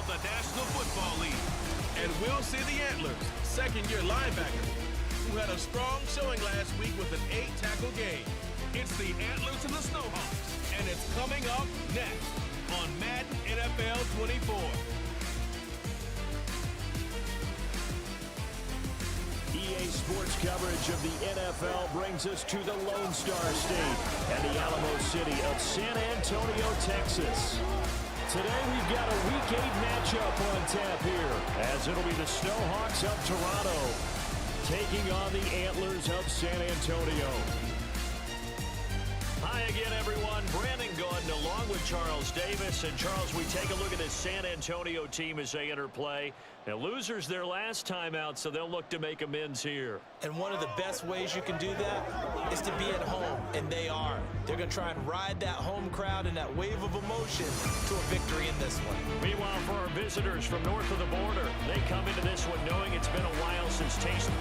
of the National Football League. And we'll see the Antlers, second-year linebackers, who had a strong showing last week with an 8-tackle game. It's the Antlers and the Snowhawks, and it's coming up next on Madden NFL 24. EA Sports coverage of the NFL brings us to the Lone Star State and the Alamo City of San Antonio, Texas. Today we've got a Week 8 matchup on tap here, as it'll be the Snowhawks of Toronto taking on the Antlers of San Antonio. Hi again, everyone. Brandon Gordon along with Charles Davis. And Charles, we take a look at this San Antonio team as they enter play. Now, losers their last time out, so they'll look to make amends here. And one of the best ways you can do that is to be at home, and they are. They're going to try and ride that home crowd and that wave of emotion to a victory in this one. Meanwhile, for our visitors from north of the border, they come into this one knowing it's been a while since tasting.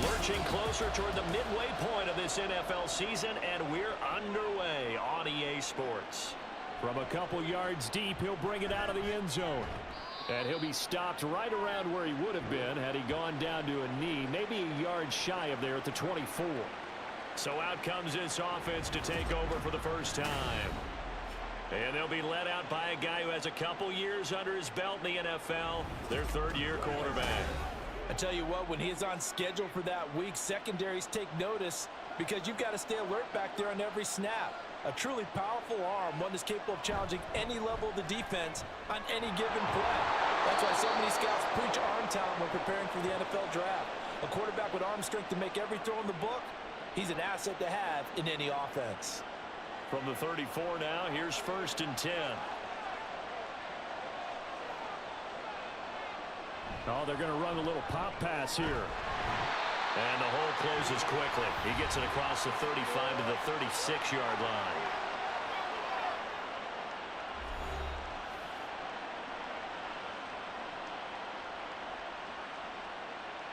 Lurching closer toward the midway point of this NFL season, and we're underway on EA Sports. From a couple yards deep, he'll bring it out of the end zone. And he'll be stopped right around where he would have been had he gone down to a knee, maybe a yard shy of there at the 24. So out comes this offense to take over for the first time. And they'll be led out by a guy who has a couple years under his belt in the NFL, their third-year quarterback. I tell you what, when he is on schedule for that week, secondaries take notice because you've got to stay alert back there on every snap. A truly powerful arm, one that's capable of challenging any level of the defense on any given play. That's why so many scouts preach arm talent when preparing for the NFL draft. A quarterback with arm strength to make every throw in the book, he's an asset to have in any offense. From the 34 now, here's 1st and 10. Oh, they're going to run a little pop pass here. And the hole closes quickly. He gets it across the 35 to the 36-yard line.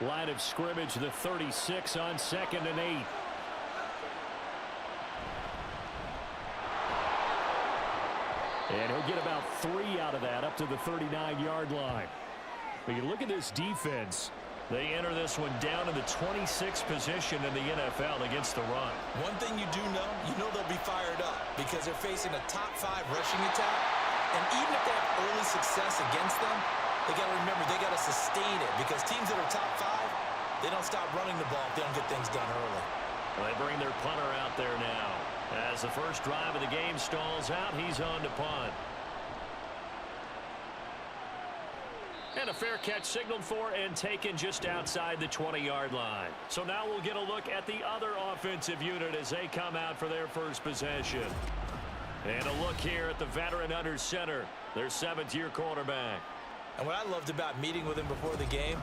Line of scrimmage, the 36 on 2nd and 8. And he'll get about 3 out of that up to the 39-yard line. But you look at this defense. They enter this one down in the 26th position in the NFL against the run. One thing you do know, they'll be fired up because they're facing a top 5 rushing attack. And even if they have early success against them, they got to remember they got to sustain it because teams that are top 5, they don't stop running the ball if they don't get things done early. Well, they bring their punter out there now. As the first drive of the game stalls out, he's on to punt. And a fair catch signaled for and taken just outside the 20-yard line. So now we'll get a look at the other offensive unit as they come out for their first possession. And a look here at the veteran under center, their 7th-year quarterback. And what I loved about meeting with him before the game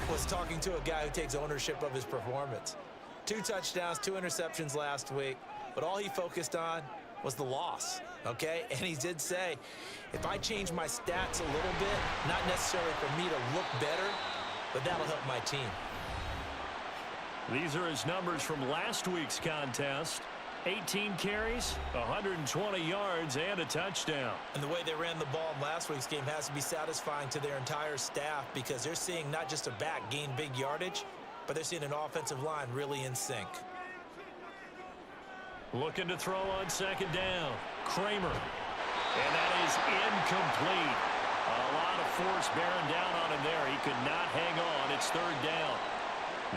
was talking to a guy who takes ownership of his performance. 2 touchdowns, 2 interceptions last week, but all he focused on was the loss, okay? And he did say, if I change my stats a little bit, not necessarily for me to look better, but that'll help my team. These are his numbers from last week's contest. 18 carries, 120 yards, and a touchdown. And the way they ran the ball in last week's game has to be satisfying to their entire staff because they're seeing not just a back gain big yardage, but they're seeing an offensive line really in sync. Looking to throw on 2nd down. Kramer. And that is incomplete. A lot of force bearing down on him there. He could not hang on. It's 3rd down.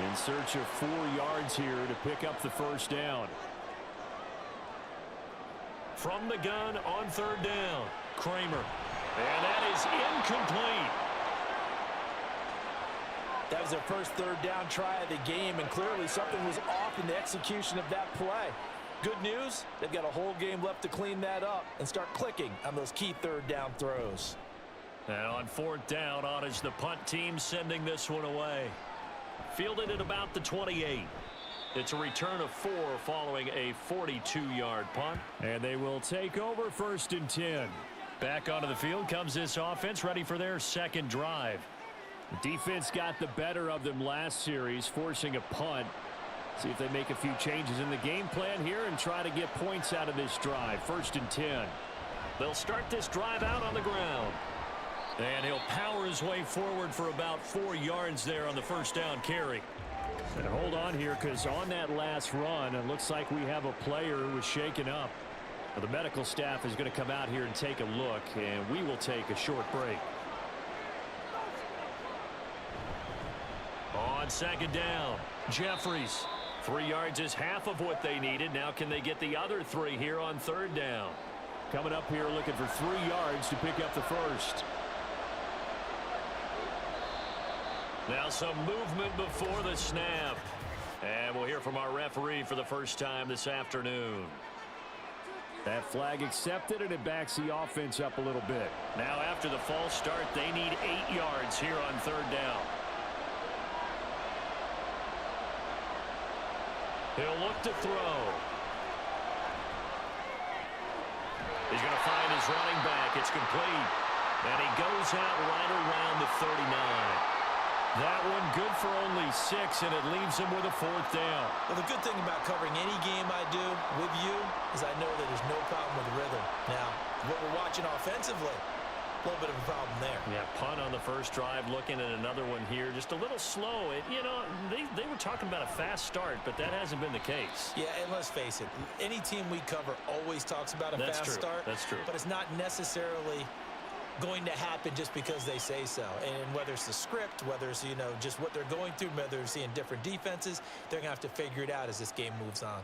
In search of 4 yards here to pick up the first down. From the gun on 3rd down. Kramer. And that is incomplete. That was their first 3rd down try of the game, and clearly something was off in the execution of that play. Good news, they've got a whole game left to clean that up and start clicking on those key 3rd down throws. Now on 4th down, on is the punt team sending this one away. Fielded at about the 28. It's a return of 4 following a 42-yard punt. And they will take over 1st and 10. Back onto the field comes this offense, ready for their 2nd drive. The defense got the better of them last series, forcing a punt. See if they make a few changes in the game plan here and try to get points out of this drive. 1st and 10. They'll start this drive out on the ground. And he'll power his way forward for about 4 yards there on the 1st down carry. And hold on here, because on that last run, it looks like we have a player who was shaken up. The medical staff is going to come out here and take a look, and we will take a short break. On 2nd down, Jeffries. 3 yards is half of what they needed. Now can they get the other 3 here on 3rd down? Coming up here looking for 3 yards to pick up the 1st. Now some movement before the snap. And we'll hear from our referee for the first time this afternoon. That flag accepted, and it backs the offense up a little bit. Now after the false start, they need 8 yards here on 3rd down. He'll look to throw. He's going to find his running back. It's complete. And he goes out right around the 39. That one good for only 6, and it leaves him with a 4th down. Well, the good thing about covering any game I do with you is I know that there's no problem with rhythm. Now, what we're watching offensively, a little bit of a problem there. Yeah, punt on the 1st drive, looking at another one here. Just a little slow. They were talking about a fast start, but that hasn't been the case. Yeah, and let's face it, any team we cover always talks about a fast start. That's true. But it's not necessarily going to happen just because they say so. And whether it's the script, whether it's, just what they're going through, whether they're seeing different defenses, they're going to have to figure it out as this game moves on.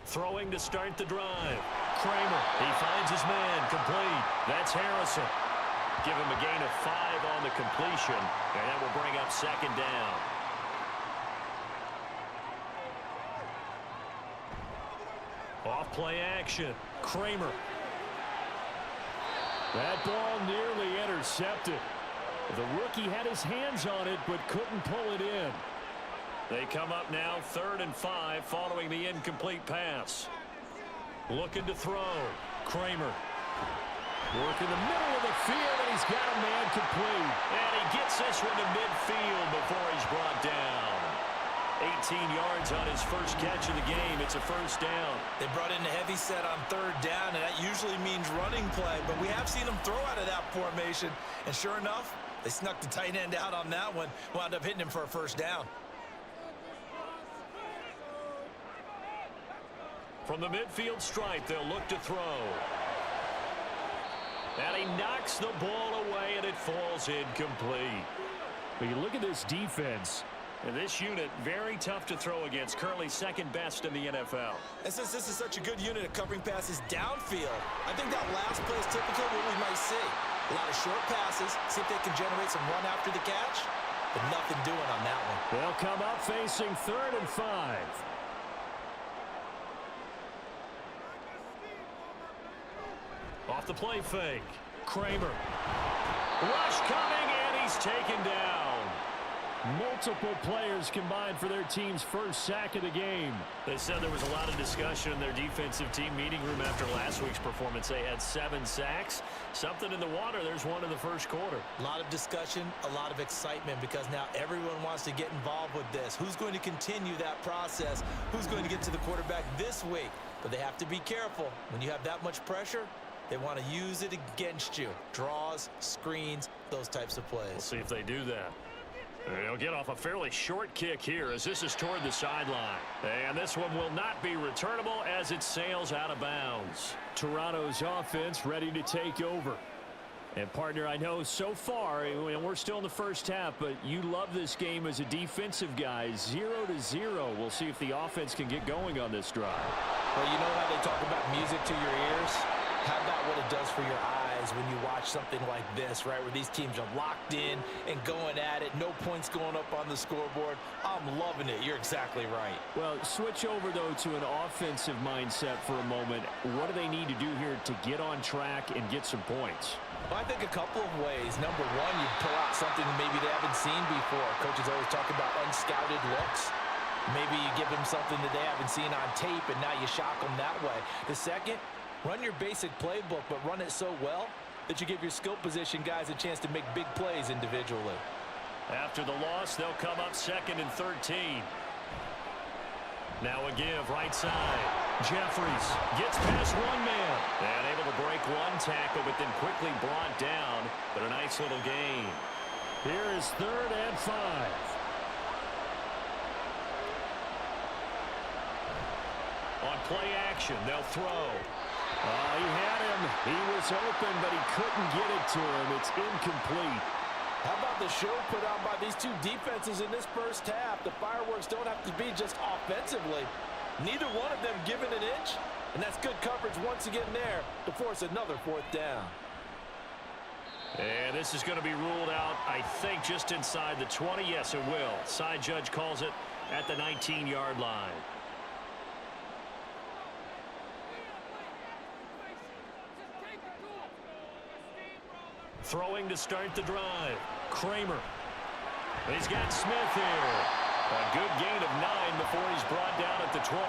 Throwing to start the drive. Kramer, he finds his man, complete. That's Harrison. Give him a gain of 5 on the completion, and that will bring up 2nd down. Off play action. Kramer. That ball nearly intercepted. The rookie had his hands on it, but couldn't pull it in. They come up now 3rd and 5 following the incomplete pass. Looking to throw. Kramer. Work in the middle of the field, and he's got a man complete. And he gets this one to midfield before he's brought down. 18 yards on his first catch of the game. It's a 1st down. They brought in a heavy set on 3rd down, and that usually means running play. But we have seen them throw out of that formation. And sure enough, they snuck the tight end out on that one. Wound up hitting him for a 1st down. From the midfield stripe, they'll look to throw. And he knocks the ball away, and it falls incomplete. But you look at this defense. And this unit, very tough to throw against. Currently 2nd best in the NFL. And since this is such a good unit of covering passes downfield, I think that last play is typical of what we might see. A lot of short passes, see if they can generate some run after the catch, but nothing doing on that one. They'll come up facing 3rd and 5. Off the play fake. Kramer. Rush coming, and he's taken down. Multiple players combined for their team's first sack of the game. They said there was a lot of discussion in their defensive team meeting room after last week's performance. They had 7 sacks. Something in the water. There's one in the 1st quarter. A lot of discussion, a lot of excitement, because now everyone wants to get involved with this. Who's going to continue that process? Who's going to get to the quarterback this week? But they have to be careful. When you have that much pressure, they want to use it against you. Draws, screens, those types of plays. We'll see if they do that. They'll get off a fairly short kick here as this is toward the sideline. And this one will not be returnable as it sails out of bounds. Toronto's offense ready to take over. And, partner, I know so far, and we're still in the first half, but you love this game as a defensive guy. 0-0. We'll see if the offense can get going on this drive. Well, you know how they talk about music to your ears? How about what it does for your eyes when you watch something like this, right, where these teams are locked in and going at it, no points going up on the scoreboard? I'm loving it. You're exactly right. Well, switch over, though, to an offensive mindset for a moment. What do they need to do here to get on track and get some points? Well, I think a couple of ways. Number one, you pull out something maybe they haven't seen before. Coaches always talk about unscouted looks. Maybe you give them something that they haven't seen on tape, and now you shock them that way. The second, run your basic playbook, but run it so well that you give your skill position guys a chance to make big plays individually. After the loss, they'll come up 2nd and 13. Now a give right side. Jeffries gets past one man. And able to break one tackle, but then quickly brought down. But a nice little gain. Here is 3rd and 5. On play action, they'll throw. He had him. He was open, but he couldn't get it to him. It's incomplete. How about the show put on by these two defenses in this first half? The fireworks don't have to be just offensively. Neither one of them given an inch, and that's good coverage once again there to force another 4th down. And this is going to be ruled out, I think, just inside the 20. Yes, it will. Side judge calls it at the 19-yard line. Throwing to start the drive. Kramer. He's got Smith here. A good gain of 9 before he's brought down at the 28.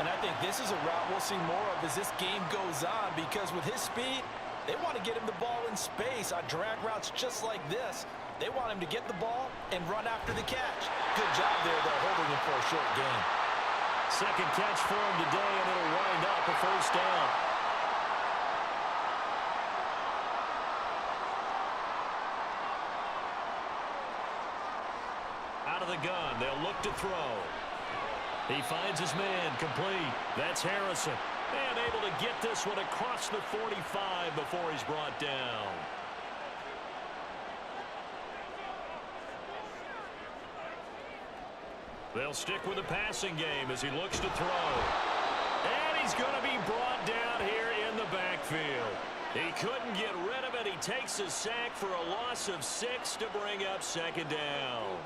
And I think this is a route we'll see more of as this game goes on, because with his speed, they want to get him the ball in space on drag routes just like this. They want him to get the ball and run after the catch. Good job there, though, holding him for a short gain. Second catch for him today, and it'll wind up a 1st down. Out of the gun, they'll look to throw. He finds his man, complete. That's Harrison. And able to get this one across the 45 before he's brought down. They'll stick with the passing game as he looks to throw. And he's going to be brought down here in the backfield. He couldn't get rid of it. He takes a sack for a loss of 6 to bring up 2nd down.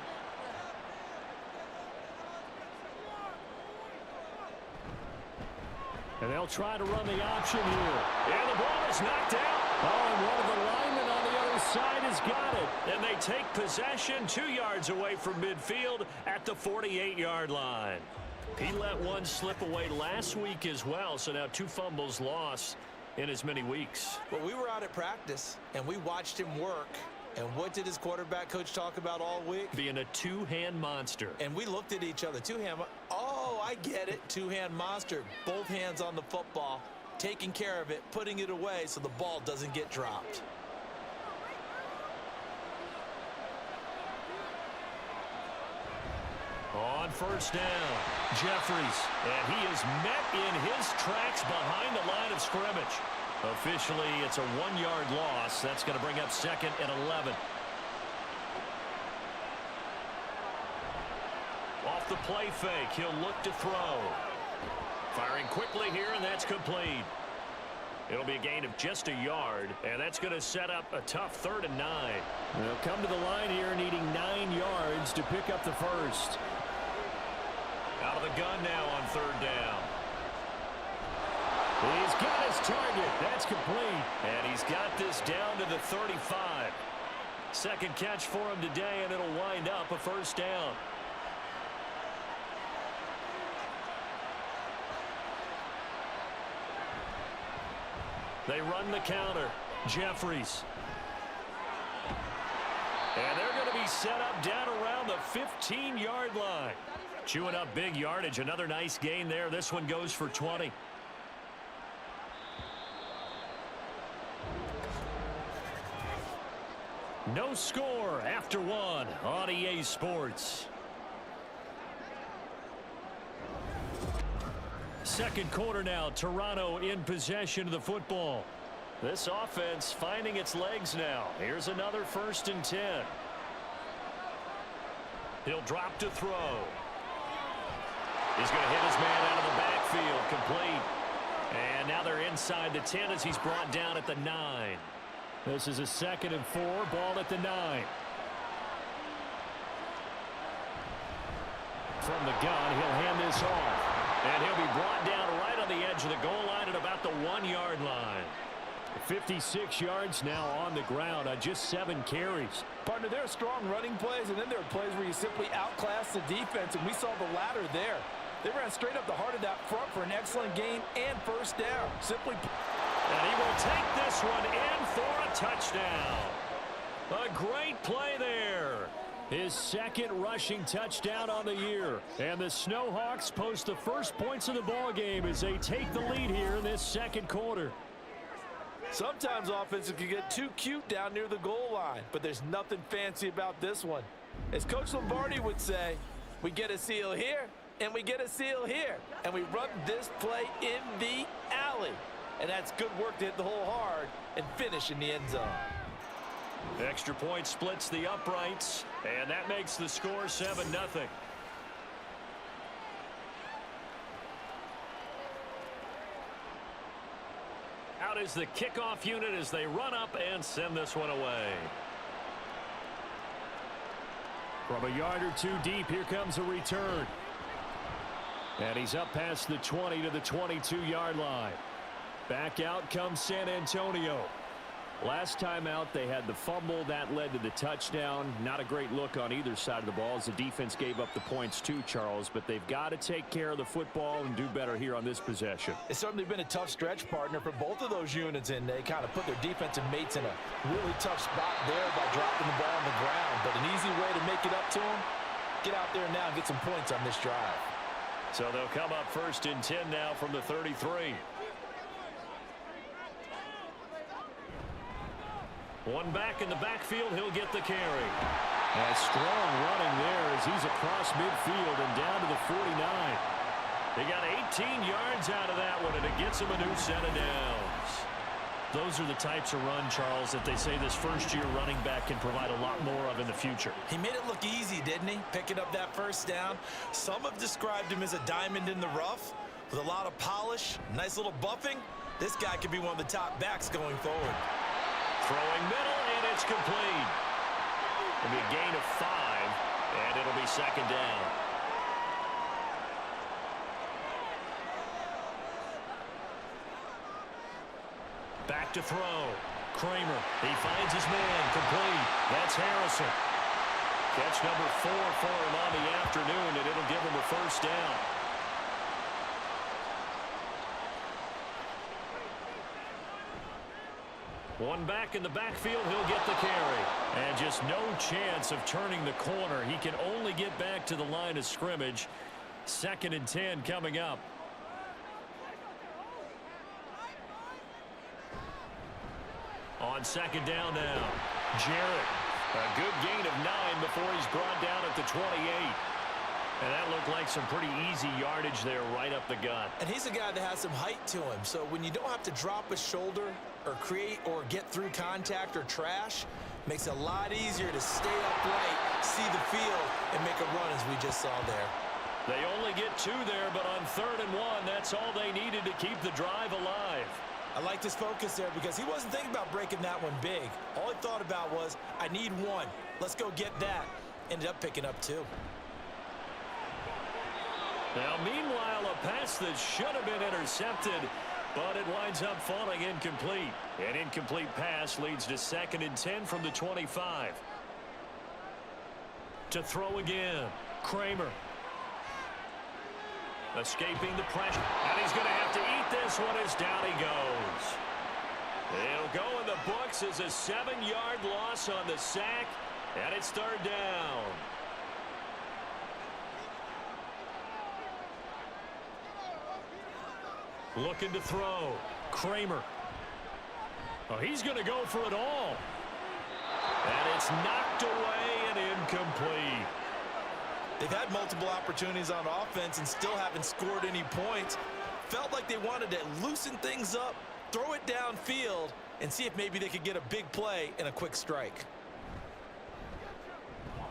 And they'll try to run the option here. And the ball is knocked out. Oh, and one of the linemen on the other side has got it. And they take possession 2 yards away from midfield at the 48-yard line. He let one slip away last week as well, so now 2 fumbles lost in as many weeks. Well, we were out at practice, and we watched him work. And what did his quarterback coach talk about all week? Being a two-hand monster. And we looked at each other. Two-hand. Oh, I get it. Two-hand monster. Both hands on the football, taking care of it, putting it away so the ball doesn't get dropped. On 1st down, Jeffries. And he is met in his tracks behind the line of scrimmage. Officially, it's a 1-yard loss. That's going to bring up 2nd and 11. Off the play fake, he'll look to throw. Firing quickly here, and that's complete. It'll be a gain of just a yard, and that's going to set up a tough 3rd and 9. They'll come to the line here needing 9 yards to pick up the 1st. Out of the gun now on 3rd down. He's got his target. That's complete. And he's got this down to the 35. Second catch for him today, and it'll wind up a 1st down. They run the counter. Jeffries. And they're going to be set up down around the 15-yard line. Chewing up big yardage. Another nice gain there. This one goes for 20. No score after 1 on EA Sports. Second quarter now. Toronto in possession of the football. This offense finding its legs now. Here's another 1st and 10. He'll drop to throw. He's going to hit his man out of the backfield. Complete. And now they're inside the 10 as he's brought down at the 9. This is a 2nd and 4. Ball at the 9. From the gun, he'll hand this off. And he'll be brought down right on the edge of the goal line at about the 1-yard line. 56 yards now on the ground on just 7 carries. Partner, there are strong running plays, and then there are plays where you simply outclass the defense, and we saw the latter there. They ran straight up the heart of that front for an excellent gain and 1st down. And he will take this one in for a touchdown. A great play there. His second rushing touchdown on the year. And the Snowhawks post the first points of the ball game as they take the lead here in this second quarter. Sometimes offenses can get too cute down near the goal line, but there's nothing fancy about this one. As Coach Lombardi would say, we get a seal here, and we get a seal here, and we run this play in the alley. And that's good work to hit the hole hard and finish in the end zone. Extra point splits the uprights, and that makes the score 7-0. Out is the kickoff unit as they run up and send this one away. From a yard or two deep, here comes a return. And he's up past the 20 to the 22-yard line. Back out comes San Antonio. Last time out, they had the fumble. That led to the touchdown. Not a great look on either side of the ball as the defense gave up the points too, Charles. But they've got to take care of the football and do better here on this possession. It's certainly been a tough stretch, partner, for both of those units, and they kind of put their defensive mates in a really tough spot there by dropping the ball on the ground. But an easy way to make it up to them, get out there now and get some points on this drive. So they'll come up 1st and 10 now from the 33. One back in the backfield, he'll get the carry. A strong running there as he's across midfield and down to the 49. They got 18 yards out of that one, and it gets him a new set of downs. Those are the types of run, Charles, that they say this first-year running back can provide a lot more of in the future. He made it look easy, didn't he? Picking up that first down. Some have described him as a diamond in the rough with a lot of polish, nice little buffing. This guy could be one of the top backs going forward. Throwing middle, and it's complete. It'll be a gain of 5, and it'll be 2nd down. Back to throw. Kramer, he finds his man, complete. That's Harrison. Catch number 4 for him on the afternoon, and it'll give him a 1st down. One back in the backfield, he'll get the carry. And just no chance of turning the corner. He can only get back to the line of scrimmage. 2nd and 10 coming up. On 2nd down now, Jarrett. A good gain of 9 before he's brought down at the 28. And that looked like some pretty easy yardage there right up the gut. And he's a guy that has some height to him. So when you don't have to drop a shoulder or create or get through contact or trash, makes it a lot easier to stay upright, see the field, and make a run as we just saw there. They only get 2 there, but on 3rd and 1, that's all they needed to keep the drive alive. I liked his focus there because he wasn't thinking about breaking that one big. All he thought about was, I need 1. Let's go get that. Ended up picking up 2. Now, meanwhile, a pass that should have been intercepted, but it winds up falling incomplete. An incomplete pass leads to 2nd and 10 from the 25. To throw again, Kramer. Escaping the pressure, and he's going to have to eat this one as down he goes. It'll go in the books as a 7-yard loss on the sack, and it's 3rd down. Looking to throw. Kramer. Oh, he's going to go for it all. And it's knocked away and incomplete. They've had multiple opportunities on offense and still haven't scored any points. Felt like they wanted to loosen things up, throw it downfield, and see if maybe they could get a big play and a quick strike.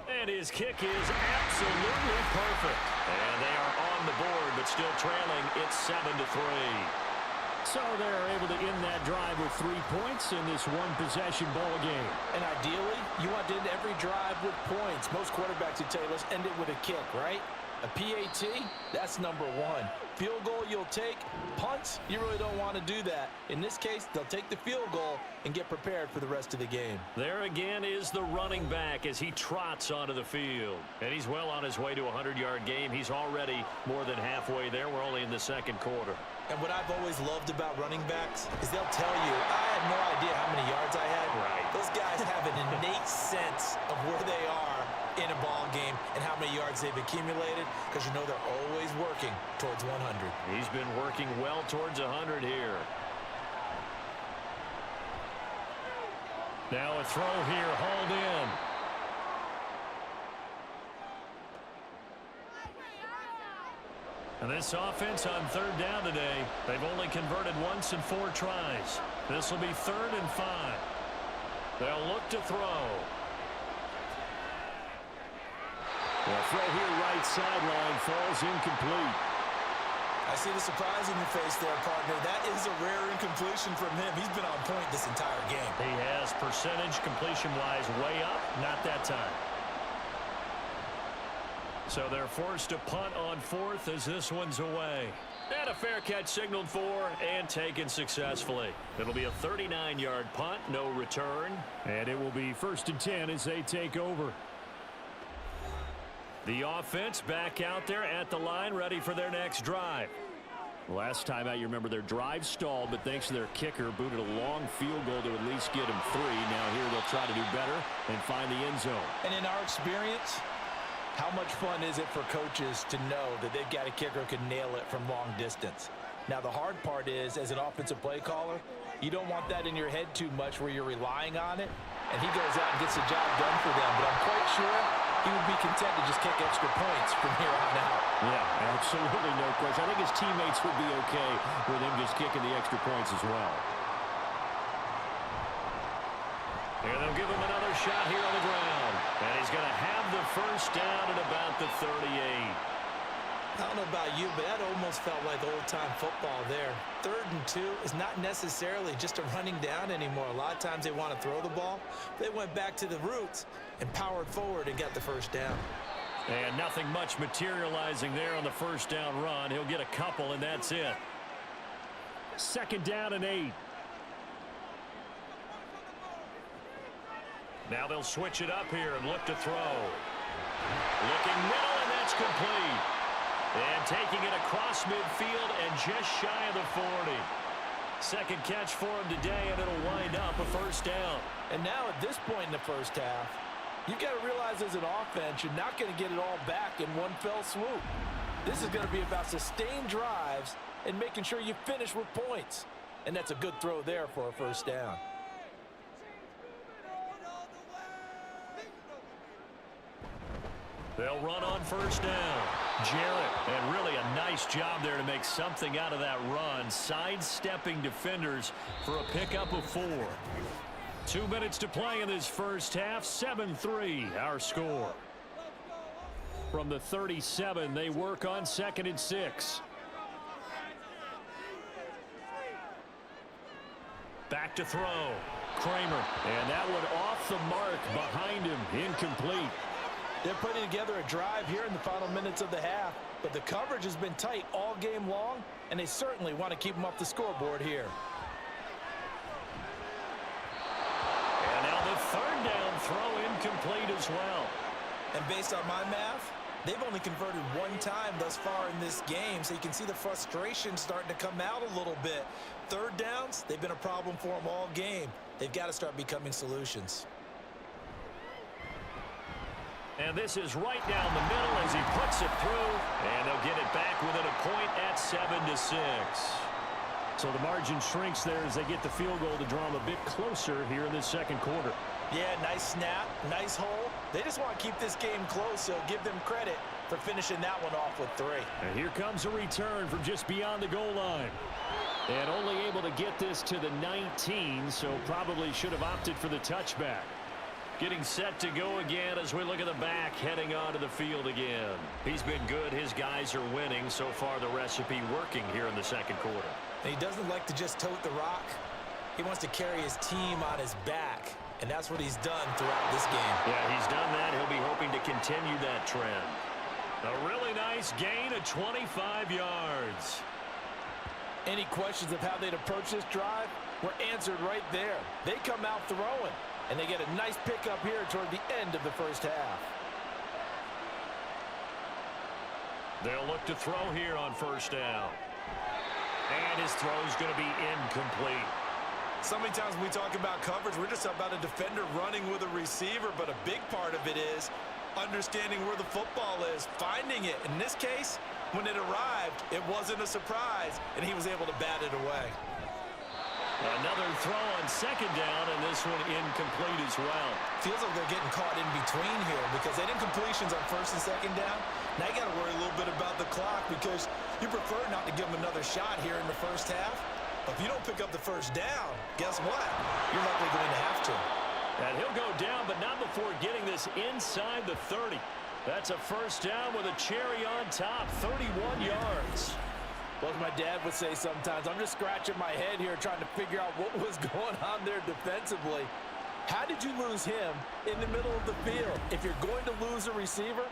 And his kick is absolutely perfect. And they are on the board, but still trailing. It's 7-3. So they're able to end that drive with 3 points in this one-possession ball game. And ideally, you want to end every drive with points. Most quarterbacks would tell you, let's end it with a kick, right? A PAT, that's number 1. Field goal you'll take. Punts, you really don't want to do that. In this case, they'll take the field goal and get prepared for the rest of the game. There again is the running back as he trots onto the field. And he's well on his way to a 100-yard game. He's already more than halfway there. We're only in the 2nd quarter. And what I've always loved about running backs is they'll tell you, I had no idea how many yards I had. Right. Those guys have an innate where they are in a ball game and how many yards they've accumulated, because you know they're always working towards 100. He's been working well towards 100 here. Now a throw here, hauled in. And this offense on third down today, they've only converted once in 4 tries. This will be 3rd and 5. They'll look to throw. The throw here, right sideline, falls incomplete. I see the surprise in your face there, partner. That is a rare incompletion from him. He's been on point this entire game. He has percentage completion-wise way up, not that time. So they're forced to punt on 4th as this one's away. And a fair catch signaled for and taken successfully. It'll be a 39-yard punt, no return. And it will be 1st and 10 as they take over. The offense back out there at the line, ready for their next drive. Last time out, you remember their drive stalled, but thanks to their kicker, booted a long field goal to at least get them 3. Now here they'll try to do better and find the end zone. And in our experience, how much fun is it for coaches to know that they've got a kicker who can nail it from long distance? Now, the hard part is, as an offensive play caller, you don't want that in your head too much where you're relying on it, and he goes out and gets the job done for them. But I'm quite sure he would be content to just kick extra points from here on out. Yeah, absolutely no question. I think his teammates would be okay with him just kicking the extra points as well. And they'll give him another shot here on the ground. And he's going to have the first down at about the 38. I don't know about you, but that almost felt like old-time football there. 3rd and 2 is not necessarily just a running down anymore. A lot of times they want to throw the ball. They went back to the roots and powered forward and got the first down. And nothing much materializing there on the first down run. He'll get a couple, and that's it. 2nd down and 8. Now they'll switch it up here and look to throw. Looking middle, and that's complete. And taking it across midfield and just shy of the 40. 2nd catch for him today, and it'll wind up a first down. And now at this point in the first half, you've got to realize as an offense, you're not going to get it all back in one fell swoop. This is going to be about sustained drives and making sure you finish with points. And that's a good throw there for a first down. They'll run on first down. Jarrett, and really a nice job there to make something out of that run, sidestepping defenders for a pickup of 4. 2 minutes to play in this first half. 7-3 our score. From the 37, they work on 2nd and 6. Back to throw. Kramer, and that one off the mark behind him, incomplete. They're putting together a drive here in the final minutes of the half, but the coverage has been tight all game long, and they certainly want to keep them off the scoreboard here. And now the 3rd down throw incomplete as well. And based on my math, they've only converted 1 time thus far in this game, so you can see the frustration starting to come out a little bit. 3rd downs, they've been a problem for them all game. They've got to start becoming solutions. And this is right down the middle as he puts it through. And they'll get it back within a point at 7-6. So the margin shrinks there as they get the field goal to draw them a bit closer here in this 2nd quarter. Yeah, nice snap, nice hole. They just want to keep this game close, so give them credit for finishing that one off with 3. And here comes a return from just beyond the goal line. And only able to get this to the 19, so probably should have opted for the touchback. Getting set to go again as we look at the back, heading onto the field again. He's been good. His guys are winning. So far, the recipe working here in the 2nd quarter. And he doesn't like to just tote the rock. He wants to carry his team on his back, and that's what he's done throughout this game. Yeah, he's done that. He'll be hoping to continue that trend. A really nice gain of 25 yards. Any questions of how they'd approach this drive were answered right there. They come out throwing, and they get a nice pickup here toward the end of the first half. They'll look to throw here on first down. And his throw's going to be incomplete. So many times when we talk about coverage, we're just about a defender running with a receiver, but a big part of it is understanding where the football is, finding it. In this case, when it arrived, it wasn't a surprise, and he was able to bat it away. Another throw on second down, and this one incomplete as well. Feels like they're getting caught in between here because they did incompletions on first and second down. Now you got to worry a little bit about the clock because you prefer not to give them another shot here in the first half. But if you don't pick up the first down, guess what? You're likely going to have to. And he'll go down, but not before getting this inside the 30. That's a first down with a cherry on top, 31 yards. Well, as my dad would say sometimes, I'm just scratching my head here trying to figure out what was going on there defensively. How did you lose him in the middle of the field? If you're going to lose a receiver,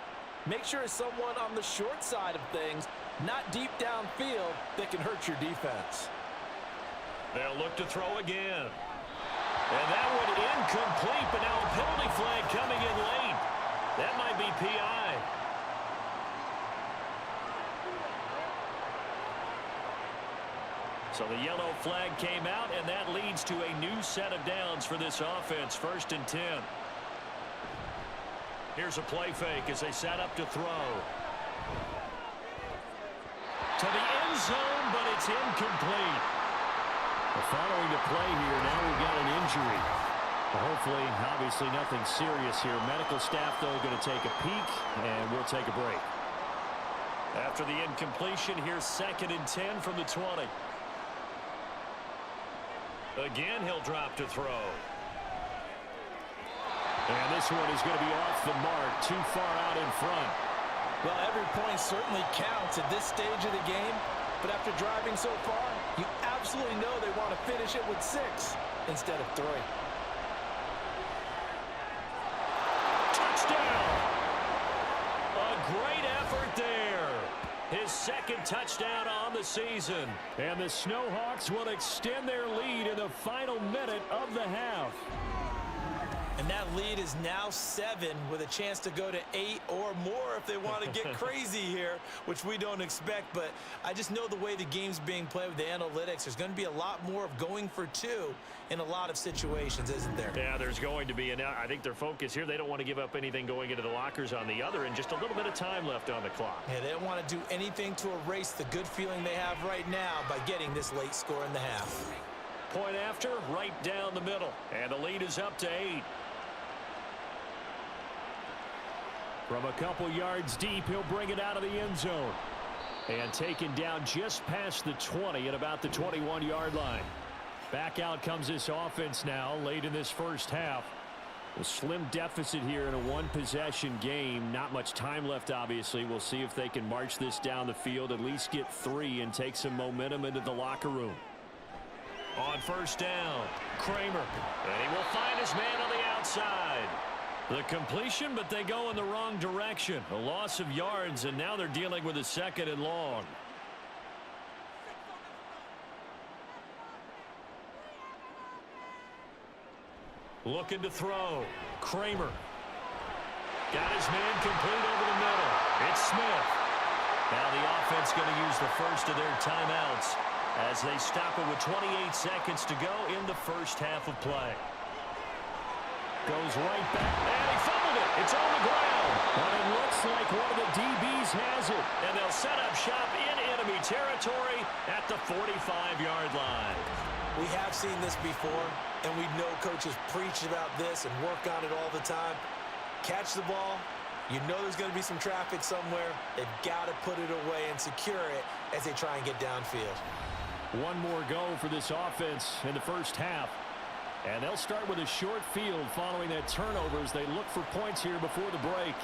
make sure it's someone on the short side of things, not deep downfield, that can hurt your defense. They'll look to throw again. And that one incomplete, but now a penalty flag coming in late. That might be PI. So the yellow flag came out, and that leads to a new set of downs for this offense, 1st and 10. Here's a play fake as they set up to throw. To the end zone, but it's incomplete. Following the play here, now we've got an injury. Hopefully, obviously nothing serious here. Medical staff, though, going to take a peek, and we'll take a break. After the incompletion, here's 2nd and 10 from the 20. Again, he'll drop to throw. And this one is going to be off the mark, too far out in front. Well, every point certainly counts at this stage of the game. But after driving so far, you absolutely know they want to finish it with 6 instead of 3. Touchdown! A great effort there. His 2nd touchdown on the season. And the Snowhawks will extend their lead in the final minute of the half. And that lead is now 7 with a chance to go to 8 or more if they want to get crazy here, which we don't expect. But I just know the way the game's being played with the analytics, there's going to be a lot more of going for 2 in a lot of situations, isn't there? Yeah, there's going to be. And I think their focus here, they don't want to give up anything going into the lockers on the other, and just a little bit of time left on the clock. Yeah, they don't want to do anything to erase the good feeling they have right now by getting this late score in the half. Point after, right down the middle. And the lead is up to 8. From a couple yards deep, he'll bring it out of the end zone. And taken down just past the 20 at about the 21-yard line. Back out comes this offense now late in this first half. A slim deficit here in a one-possession game. Not much time left, obviously. We'll see if they can march this down the field, at least get 3 and take some momentum into the locker room. On first down, Kramer. And he will find his man on the outside. The completion, but they go in the wrong direction. A loss of yards, and now they're dealing with a 2nd and long. Looking to throw. Kramer. Got his man complete over the middle. It's Smith. Now the offense going to use the first of their timeouts as they stop it with 28 seconds to go in the first half of play. Goes right back, and he fumbled it. It's on the ground. But it looks like one of the DBs has it. And they'll set up shop in enemy territory at the 45-yard line. We have seen this before, and we know coaches preach about this and work on it all the time. Catch the ball. You know there's going to be some traffic somewhere. They've got to put it away and secure it as they try and get downfield. One more go for this offense in the first half. And they'll start with a short field following that turnover as they look for points here before the break.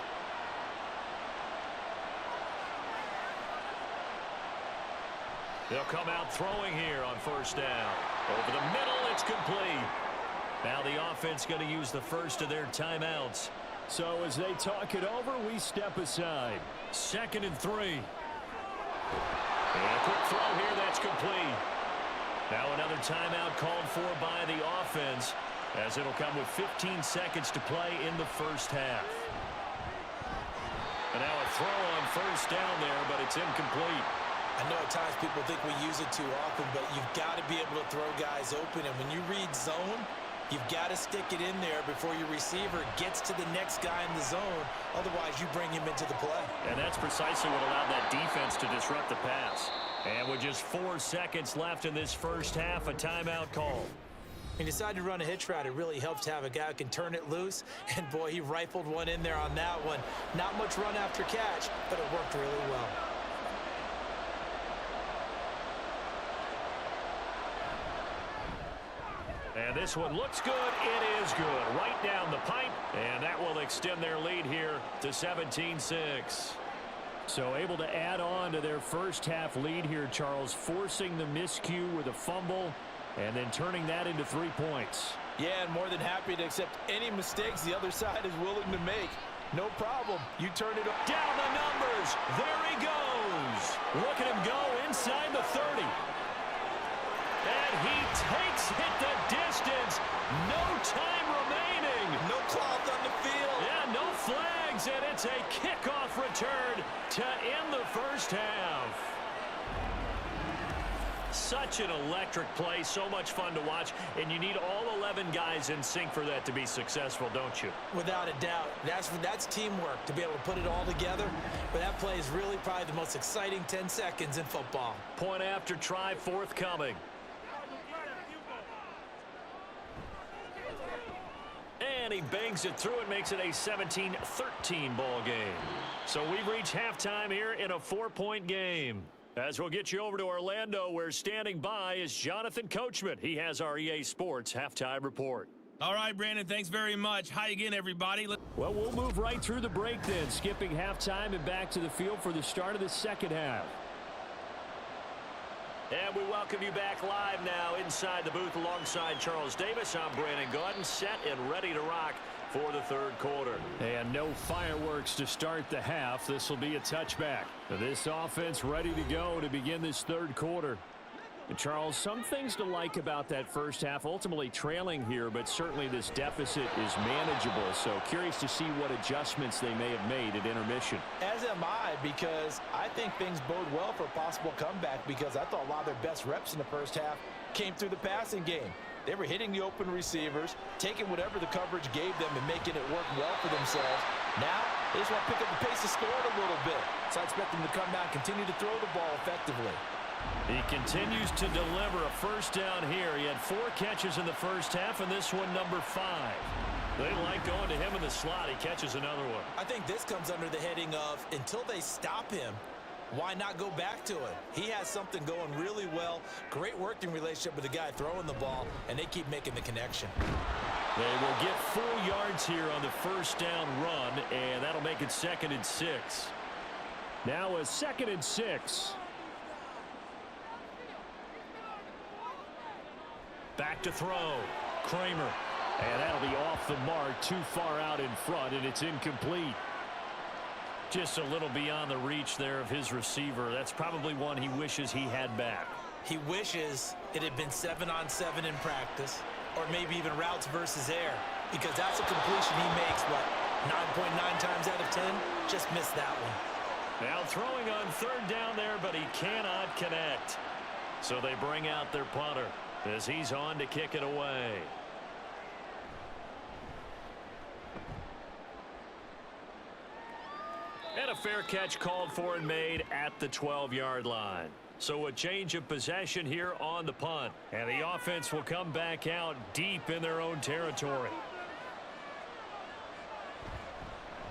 They'll come out throwing here on first down. Over the middle, it's complete. Now the offense going to use the first of their timeouts. So as they talk it over, we step aside. 2nd and 3. And a quick throw here, that's complete. Now another timeout called for by the offense, as it'll come with 15 seconds to play in the first half. And now a throw on first down there, but it's incomplete. I know at times people think we use it too often, but you've got to be able to throw guys open. And when you read zone, you've got to stick it in there before your receiver gets to the next guy in the zone. Otherwise, you bring him into the play. And that's precisely what allowed that defense to disrupt the pass. And with just 4 seconds left in this first half, a timeout call. He decided to run a hitch route. It really helps to have a guy who can turn it loose. And, boy, he rifled one in there on that one. Not much run after catch, but it worked really well. And this one looks good. It is good. Right down the pipe. And that will extend their lead here to 17-6. So able to add on to their first half lead here, Charles, forcing the miscue with a fumble and then turning that into 3 points. Yeah, and more than happy to accept any mistakes the other side is willing to make. No problem. You turn it up. Down the numbers. There he goes. Look at him go inside the 30. And he takes it the distance. No time remaining. No cloth on the field. Yeah, no flags, and it's a kickoff return to end the first half. Such an electric play, so much fun to watch, and you need all 11 guys in sync for that to be successful, don't you? Without a doubt. That's teamwork, to be able to put it all together. But that play is really probably the most exciting 10 seconds in football. Point after try forthcoming. And he bangs it through and makes it a 17-13 ball game. So we've reached halftime here in a 4-point game. As we'll get you over to Orlando, where standing by is Jonathan Coachman. He has our EA Sports halftime report. All right, Brandon, thanks very much. Hi again, everybody. Well, we'll move right through the break then, skipping halftime and back to the field for the start of the second half. And we welcome you back live now inside the booth alongside Charles Davis. I'm Brandon Gaudin, set and ready to rock for the third quarter. And no fireworks to start the half. This will be a touchback. This offense ready to go to begin this third quarter. And Charles, some things to like about that first half, ultimately trailing here, but certainly this deficit is manageable. So curious to see what adjustments they may have made at intermission. As am I, because I think things bode well for a possible comeback, because I thought a lot of their best reps in the first half came through the passing game. They were hitting the open receivers, taking whatever the coverage gave them and making it work well for themselves. Now, they just want to pick up the pace of scoring a little bit. So I expect them to come back, continue to throw the ball effectively. He continues to deliver a first down here. He had 4 catches in the first half, and this one number 5. They like going to him in the slot. He catches another one. I think this comes under the heading of, until they stop him, why not go back to it? He has something going really well. Great working relationship with the guy throwing the ball, and they keep making the connection. They will get 4 yards here on the first down run, and that'll make it 2nd and 6. Now a 2nd and 6. Back to throw. Kramer. And that'll be off the mark, too far out in front, and it's incomplete. Just a little beyond the reach there of his receiver. That's probably one he wishes he had back. He wishes it had been 7-on-7 in practice, or maybe even routes versus air, because that's a completion he makes, what, 9.9 times out of 10? Just missed that one. Now throwing on third down there, but he cannot connect. So they bring out their punter as he's on to kick it away. And a fair catch called for and made at the 12-yard line. So a change of possession here on the punt. And the offense will come back out deep in their own territory.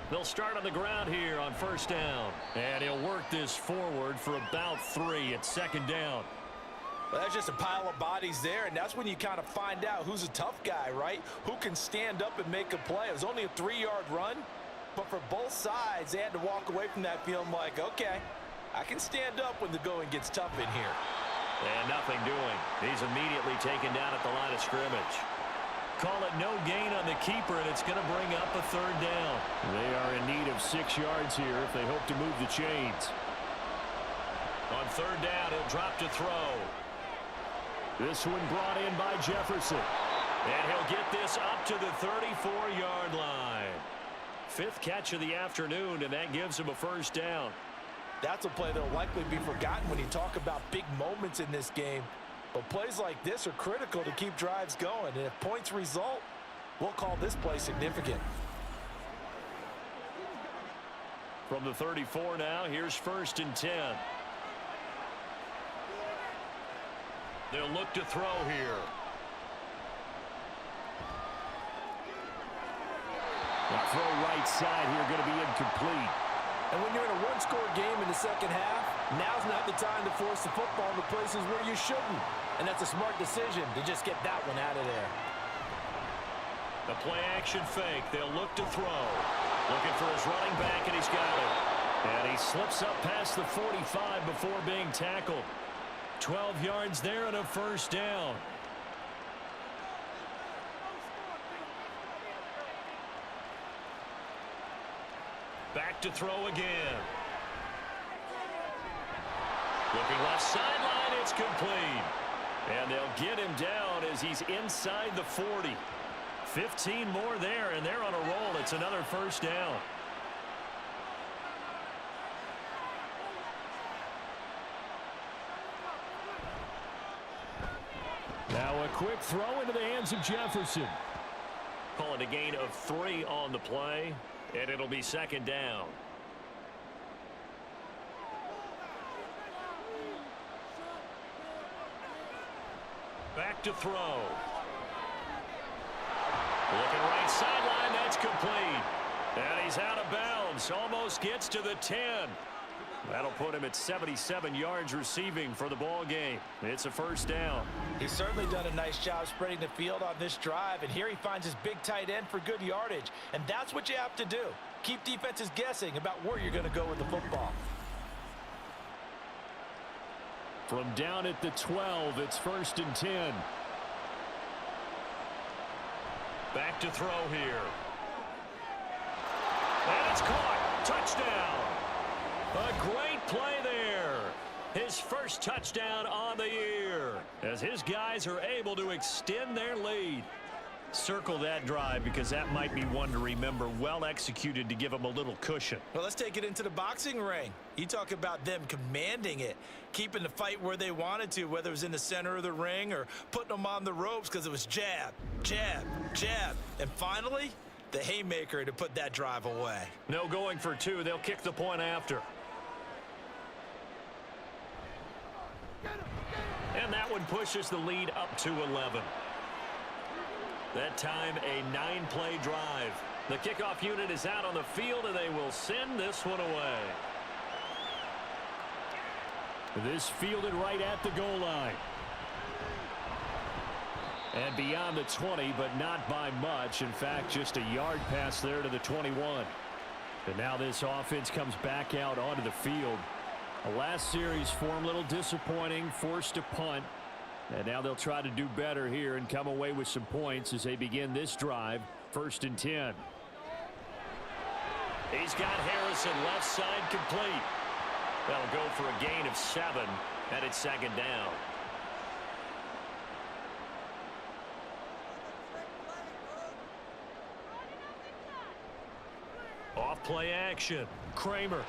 They'll start on the ground here on first down. And he'll work this forward for about 3 at 2nd down. Well, that's just a pile of bodies there, and that's when you kind of find out who's a tough guy, right? Who can stand up and make a play. It was only a 3-yard run, but for both sides, they had to walk away from that feeling like, okay, I can stand up when the going gets tough in here. And nothing doing. He's immediately taken down at the line of scrimmage. Call it no gain on the keeper, and it's going to bring up a 3rd down. They are in need of 6 yards here if they hope to move the chains. On 3rd down, he'll drop to throw. This one brought in by Jefferson. And he'll get this up to the 34-yard line. 5th catch of the afternoon, and that gives him a 1st down. That's a play that will likely be forgotten when you talk about big moments in this game. But plays like this are critical to keep drives going. And if points result, we'll call this play significant. From the 34 now, here's 1st and 10. They'll look to throw here. The throw right side here going to be incomplete. And when you're in a one-score game in the second half, now's not the time to force the football in the places where you shouldn't. And that's a smart decision to just get that one out of there. The play-action fake. They'll look to throw. Looking for his running back, and he's got it. And he slips up past the 45 before being tackled. 12 yards there and a 1st down. Back to throw again. Looking left sideline, it's complete. And they'll get him down as he's inside the 40. 15 more there, and they're on a roll. It's another 1st down. Now a quick throw into the hands of Jefferson. Calling a gain of 3 on the play, and it'll be 2nd down. Back to throw. Looking right sideline, that's complete. And he's out of bounds, almost gets to the 10. That'll put him at 77 yards receiving for the ball game. It's a 1st down. He's certainly done a nice job spreading the field on this drive, and here he finds his big tight end for good yardage. And that's what you have to do. Keep defenses guessing about where you're going to go with the football. From down at the 12, it's 1st and 10. Back to throw here. And it's caught. Touchdown. A great play there. His first touchdown on the year as his guys are able to extend their lead. Circle that drive because that might be one to remember. Well executed to give them a little cushion. Well, let's take it into the boxing ring. You talk about them commanding it, keeping the fight where they wanted to, whether it was in the center of the ring or putting them on the ropes because it was jab, jab, jab. And finally, the haymaker to put that drive away. No going for 2. They'll kick the point after. And that one pushes the lead up to 11. That time, a 9-play drive. The kickoff unit is out on the field, and they will send this one away. This fielded right at the goal line. And beyond the 20, but not by much. In fact, just a yard pass there to the 21. And now this offense comes back out onto the field. The last series for them, a little disappointing, forced to punt. And now they'll try to do better here and come away with some points as they begin this drive. 1st and 10. He's got Harrison left side complete. That'll go for a gain of 7, and it's 2nd down. Off play action. Kramer.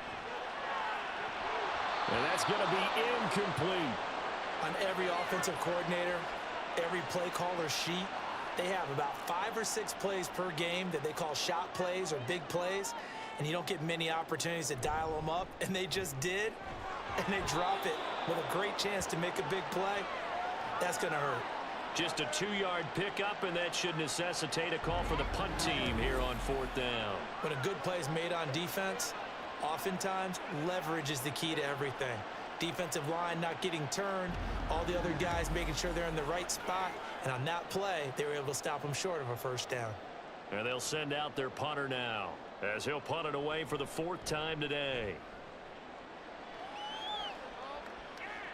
And that's going to be incomplete. On every offensive coordinator, every play caller sheet, they have about 5 or 6 plays per game that they call shot plays or big plays, and you don't get many opportunities to dial them up, and they just did, and they drop it with a great chance to make a big play. That's going to hurt. Just a 2-yard pickup, and that should necessitate a call for the punt team here on 4th down. When a good play is made on defense, oftentimes leverage is the key to everything. Defensive line not getting turned, all the other guys making sure they're in the right spot, and on that play, they were able to stop them short of a 1st down. And they'll send out their punter now, as he'll punt it away for the 4th time today.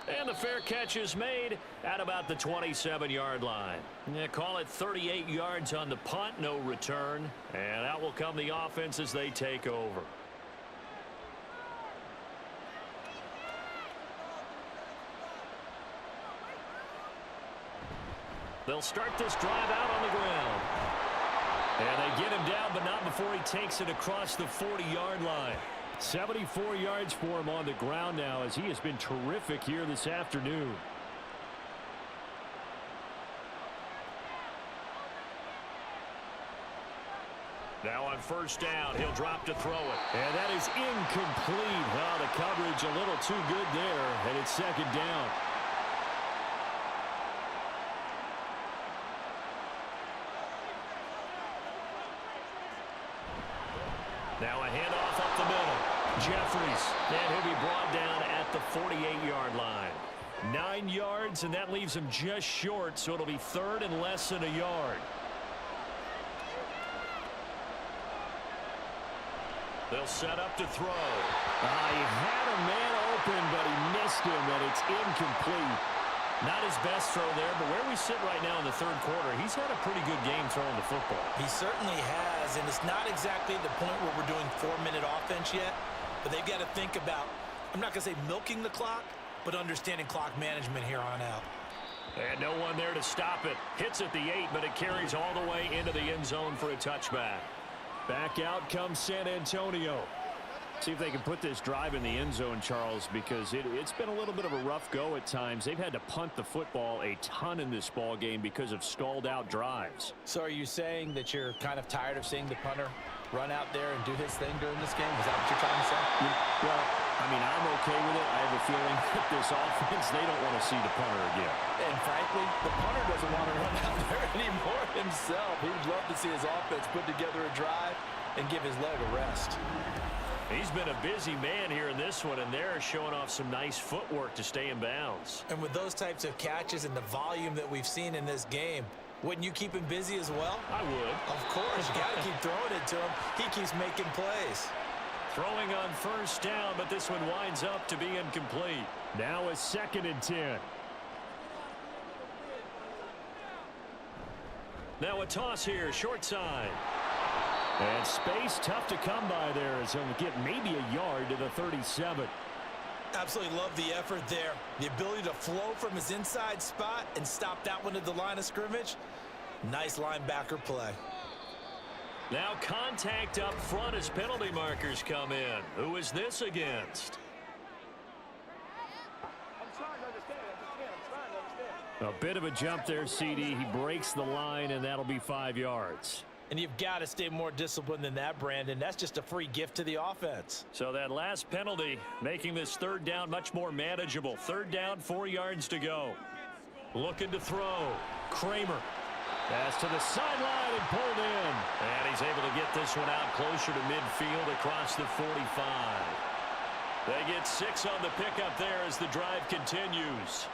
And the fair catch is made at about the 27-yard line. Yeah, call it 38 yards on the punt, no return. And out will come the offense as they take over. They'll start this drive out on the ground. And they get him down, but not before he takes it across the 40-yard line. 74 yards for him on the ground now, as he has been terrific here this afternoon. Now on first down, he'll drop to throw it. And that is incomplete. Oh, the coverage a little too good there, and it's second down. Now a handoff up the middle. Jeffries, and he'll be brought down at the 48-yard line. 9 yards, and that leaves him just short, so it'll be third and less than a yard. They'll set up to throw. He had a man open, but he missed him, and it's incomplete. Not his best throw there, but where we sit right now in the third quarter, he's had a pretty good game throwing the football. He certainly has, and it's not exactly the point where we're doing 4-minute offense yet, but they've got to think about, I'm not going to say milking the clock, but understanding clock management here on out. And no one there to stop it. Hits at the 8, but it carries all the way into the end zone for a touchback. Back out comes San Antonio. See if they can put this drive in the end zone, Charles, because it's been a little bit of a rough go at times. They've had to punt the football a ton in this ball game because of stalled-out drives. So are you saying that you're kind of tired of seeing the punter run out there and do his thing during this game? Is that what you're trying to say? Well, I mean, I'm okay with it. I have a feeling that this offense, they don't want to see the punter again. And frankly, the punter doesn't want to run out there anymore himself. He'd love to see his offense put together a drive and give his leg a rest. He's been a busy man here in this one, and they're showing off some nice footwork to stay in bounds. And with those types of catches and the volume that we've seen in this game, wouldn't you keep him busy as well? I would. Of course. You got to keep throwing it to him. He keeps making plays. Throwing on first down, but this one winds up to be incomplete. Now a 2nd and 10. Now a toss here, short side. And space tough to come by there as he'll get maybe a yard to the 37. Absolutely love the effort there. The ability to flow from his inside spot and stop that one at the line of scrimmage. Nice linebacker play. Now contact up front as penalty markers come in. Who is this against? A bit of a jump there, CD. He breaks the line, and that'll be 5 yards. And you've got to stay more disciplined than that, Brandon. That's just a free gift to the offense. So that last penalty making this third down much more manageable. Third down, 4 yards to go. Looking to throw. Kramer. Pass to the sideline and pulled in. And he's able to get this one out closer to midfield across the 45. They get 6 on the pickup there as the drive continues.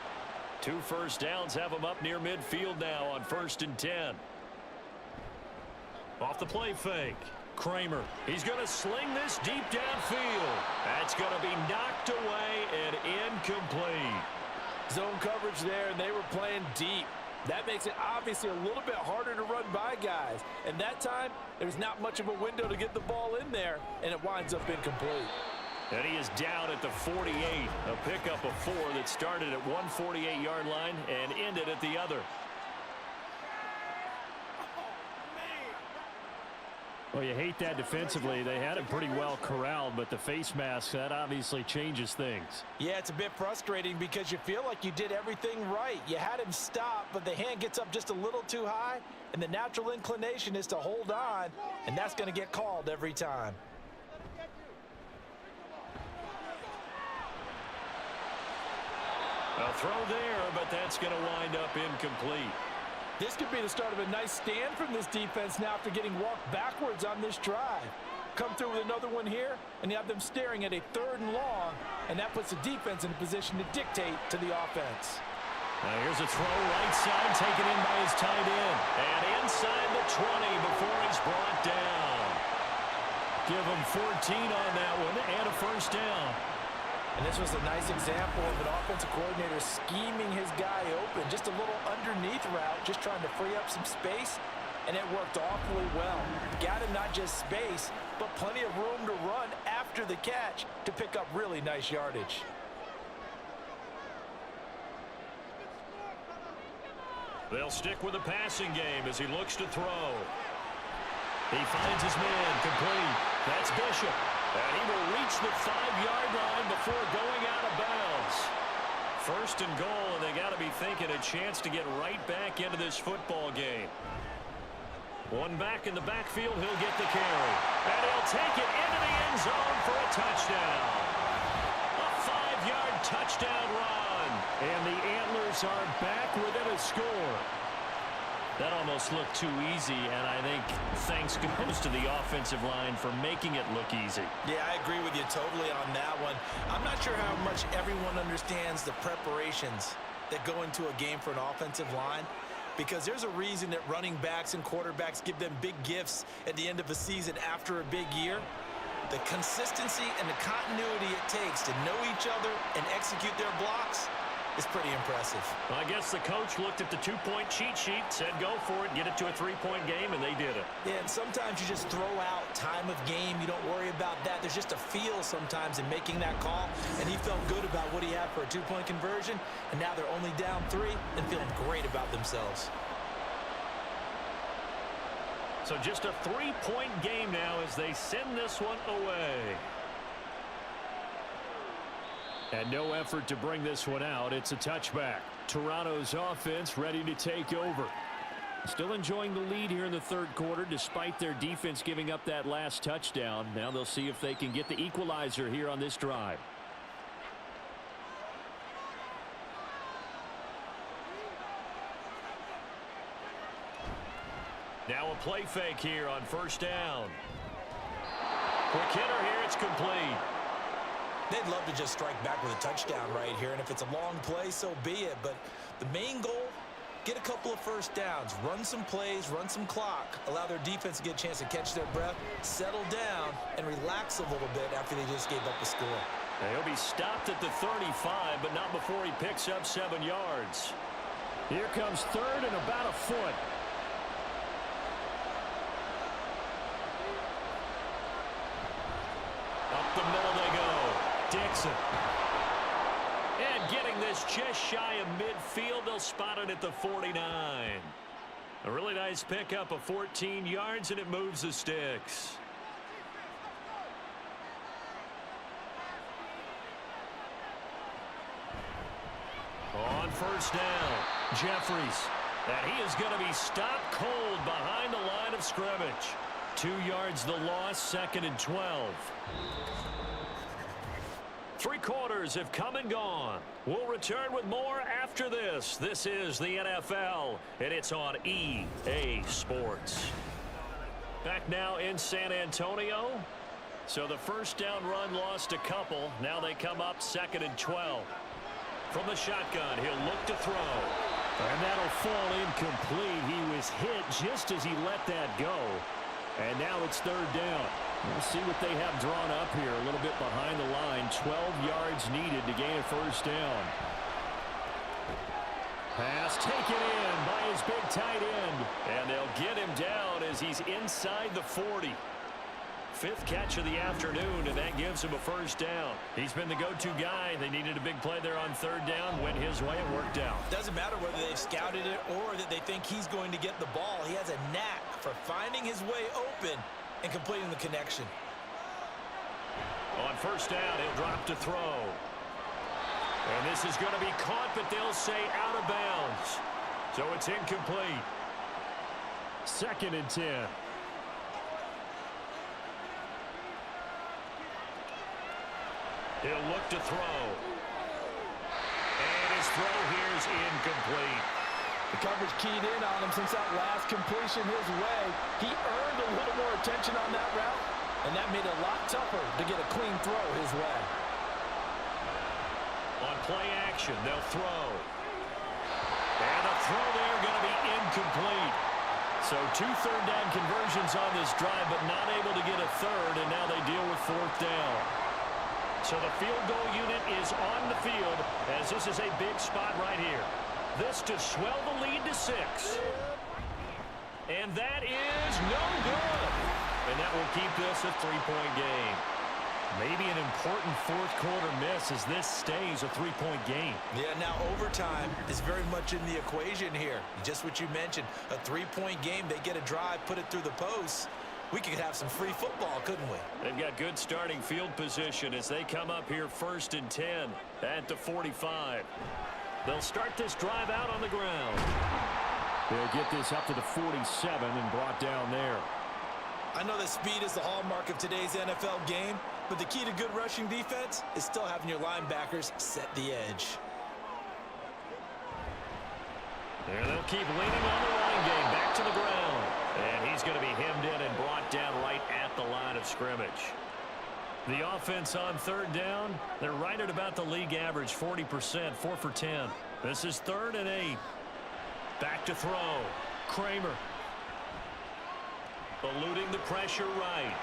2 first downs have them up near midfield now on 1st and 10. Off the play fake. Kramer. He's going to sling this deep downfield. That's going to be knocked away and incomplete. Zone coverage there, and they were playing deep. That makes it obviously a little bit harder to run by guys. And that time, there's not much of a window to get the ball in there, and it winds up incomplete. And he is down at the 48. A pickup of 4 that started at one 48-yard line and ended at the other. Well, you hate that defensively. They had him pretty well corralled, but the face mask, that obviously changes things. Yeah, it's a bit frustrating because you feel like you did everything right. You had him stop, but the hand gets up just a little too high, and the natural inclination is to hold on, and that's going to get called every time. A throw there, but that's going to wind up incomplete. This could be the start of a nice stand from this defense now after getting walked backwards on this drive. Come through with another one here, and you have them staring at a 3rd and long, and that puts the defense in a position to dictate to the offense. Now here's a throw right side, taken in by his tight end. And inside the 20 before he's brought down. Give him 14 on that one and a first down. And this was a nice example of an offensive coordinator scheming his guy open. Just a little underneath route, just trying to free up some space, and it worked awfully well. Got him not just space, but plenty of room to run after the catch to pick up really nice yardage. They'll stick with the passing game as he looks to throw. He finds his man complete. That's Bishop. And he will reach the 5-yard line before going out of bounds. First and goal, and they got to be thinking a chance to get right back into this football game. One back in the backfield, he'll get the carry. And he'll take it into the end zone for a touchdown. A 5-yard touchdown run. And the Antlers are back within a score. That almost looked too easy, and I think thanks goes to the offensive line for making it look easy. Yeah, I agree with you totally on that one. I'm not sure how much everyone understands the preparations that go into a game for an offensive line, because there's a reason that running backs and quarterbacks give them big gifts at the end of a season after a big year. The consistency and the continuity it takes to know each other and execute their blocks is pretty impressive. Well, I guess the coach looked at the 2-point cheat sheet, said go for it, get it to a 3-point game, and they did it. Yeah, and sometimes you just throw out time of game. You don't worry about that. There's just a feel sometimes in making that call, and he felt good about what he had for a 2-point conversion, and now they're only down 3 and feeling great about themselves. So just a 3-point game now as they send this one away. And no effort to bring this one out. It's a touchback. Toronto's offense ready to take over. Still enjoying the lead here in the third quarter despite their defense giving up that last touchdown. Now they'll see if they can get the equalizer here on this drive. Now a play fake here on first down. Quick hitter here. It's complete. They'd love to just strike back with a touchdown right here, and if it's a long play, so be it. But the main goal, get a couple of first downs, run some plays, run some clock, allow their defense to get a chance to catch their breath, settle down, and relax a little bit after they just gave up a score. He'll be stopped at the 35, but not before he picks up 7 yards. Here comes third and about a foot. Up the middle they go. Dixon. And getting this just shy of midfield, they'll spot it at the 49. A really nice pickup of 14 yards, and it moves the sticks. On first down, Jeffries. And he is going to be stopped cold behind the line of scrimmage. 2 yards the loss, second and 12. 3 quarters have come and gone. We'll return with more after this. This is the NFL, and it's on EA Sports. Back now in San Antonio. So the first down run lost a couple. Now they come up second and 12. From the shotgun, he'll look to throw. And that'll fall incomplete. He was hit just as he let that go. And now it's third down. We'll see what they have drawn up here. A little bit behind the line. 12 yards needed to gain a first down. Pass taken in by his big tight end. And they'll get him down as he's inside the 40. 5th catch of the afternoon, and that gives him a first down. He's been the go-to guy. They needed a big play there on third down. Went his way. It worked out. Doesn't matter whether they've scouted it or that they think he's going to get the ball. He has a knack for finding his way open and completing the connection. On first down, he'll drop to throw. And this is going to be caught, but they'll say out of bounds. So it's incomplete. Second and 10. He'll look to throw. And his throw here is incomplete. The coverage keyed in on him since that last completion his way. He earned a little more attention on that route, and that made it a lot tougher to get a clean throw his way. On play action, they'll throw. And the throw there going to be incomplete. So 2 third down conversions on this drive, but not able to get a third, and now they deal with fourth down. So the field goal unit is on the field as this is a big spot right here. This to swell the lead to 6. And that is no good. And that will keep this a 3-point game. Maybe an important fourth quarter miss as this stays a 3-point game. Yeah, now overtime is very much in the equation here. Just what you mentioned, a 3-point game. They get a drive, put it through the post, we could have some free football, couldn't we? They've got good starting field position as they come up here 1st and 10 at the 45. They'll start this drive out on the ground. They'll get this up to the 47 and brought down there. I know that speed is the hallmark of today's NFL game, but the key to good rushing defense is still having your linebackers set the edge. There they'll keep leaning on the running game back to the ground. And he's going to be hemmed in and brought down right at the line of scrimmage. The offense on 3rd down, they're right at about the league average, 40%, 4 for 10. This is 3rd and 8. Back to throw. Kramer. Eluding the pressure right.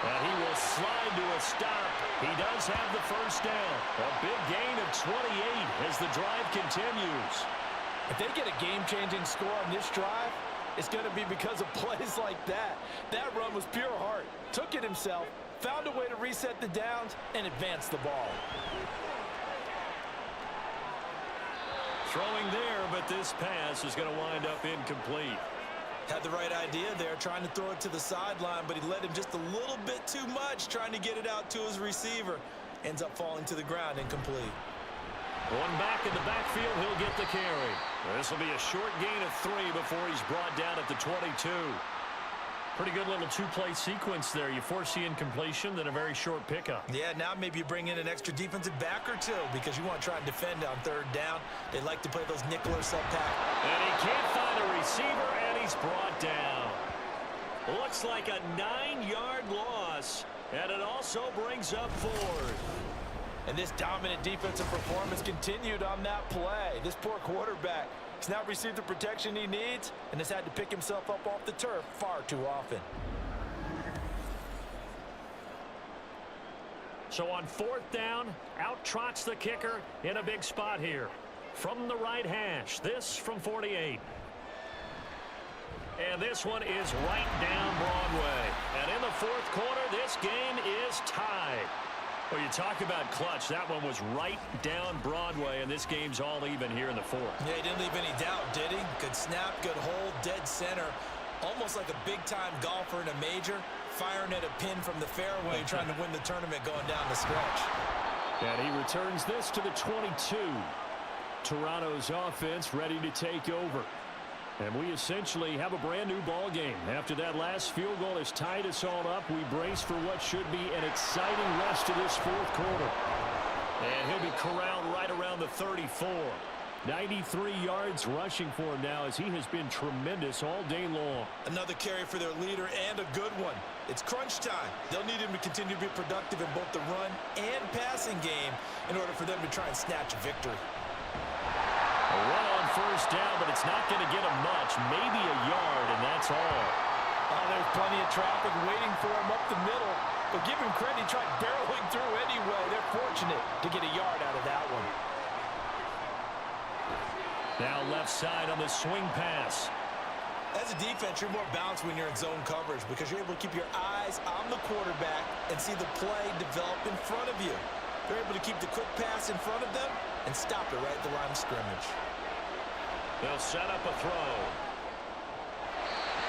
And he will slide to a stop. He does have the first down. A big gain of 28 as the drive continues. If they get a game-changing score on this drive, it's going to be because of plays like that. That run was pure heart. Took it himself, found a way to reset the downs, and advance the ball. Throwing there, but this pass is going to wind up incomplete. Had the right idea there, trying to throw it to the sideline, but he led him just a little bit too much, trying to get it out to his receiver. Ends up falling to the ground, incomplete. One back in the backfield, he'll get the carry. This will be a short gain of 3 before he's brought down at the 22. Pretty good little 2-play sequence there. You force the incompletion, then a very short pickup. Yeah, now maybe you bring in an extra defensive back or 2 because you want to try and defend on 3rd down. They like to play those nickel or sub-pack. And he can't find a receiver, and he's brought down. Looks like a 9-yard loss, and it also brings up 4th. And this dominant defensive performance continued on that play. This poor quarterback has not received the protection he needs and has had to pick himself up off the turf far too often. So on 4th down, out trots the kicker in a big spot here. From the right hash, this from 48. And this one is right down Broadway. And in the 4th quarter, this game is tied. Well, you talk about clutch. That one was right down Broadway, and this game's all even here in the 4th. Yeah, he didn't leave any doubt, did he? Good snap, good hold, dead center. Almost like a big-time golfer in a major, firing at a pin from the fairway, trying to win the tournament going down the stretch. And he returns this to the 22. Toronto's offense ready to take over. And we essentially have a brand-new ball game. After that last field goal has tied us all up, we brace for what should be an exciting rest of this 4th quarter. And he'll be corralled right around the 34. 93 yards rushing for him now as he has been tremendous all day long. Another carry for their leader and a good one. It's crunch time. They'll need him to continue to be productive in both the run and passing game in order for them to try and snatch a victory. A run on 1st down, but it's not going to get him much. Maybe a yard, and that's all. Oh, there's plenty of traffic waiting for him up the middle. But give him credit, he tried barreling through anyway. They're fortunate to get a yard out of that one. Now left side on the swing pass. As a defense, you're more balanced when you're in zone coverage because you're able to keep your eyes on the quarterback and see the play develop in front of you. They're able to keep the quick pass in front of them and stop it right at the line of scrimmage. They'll set up a throw.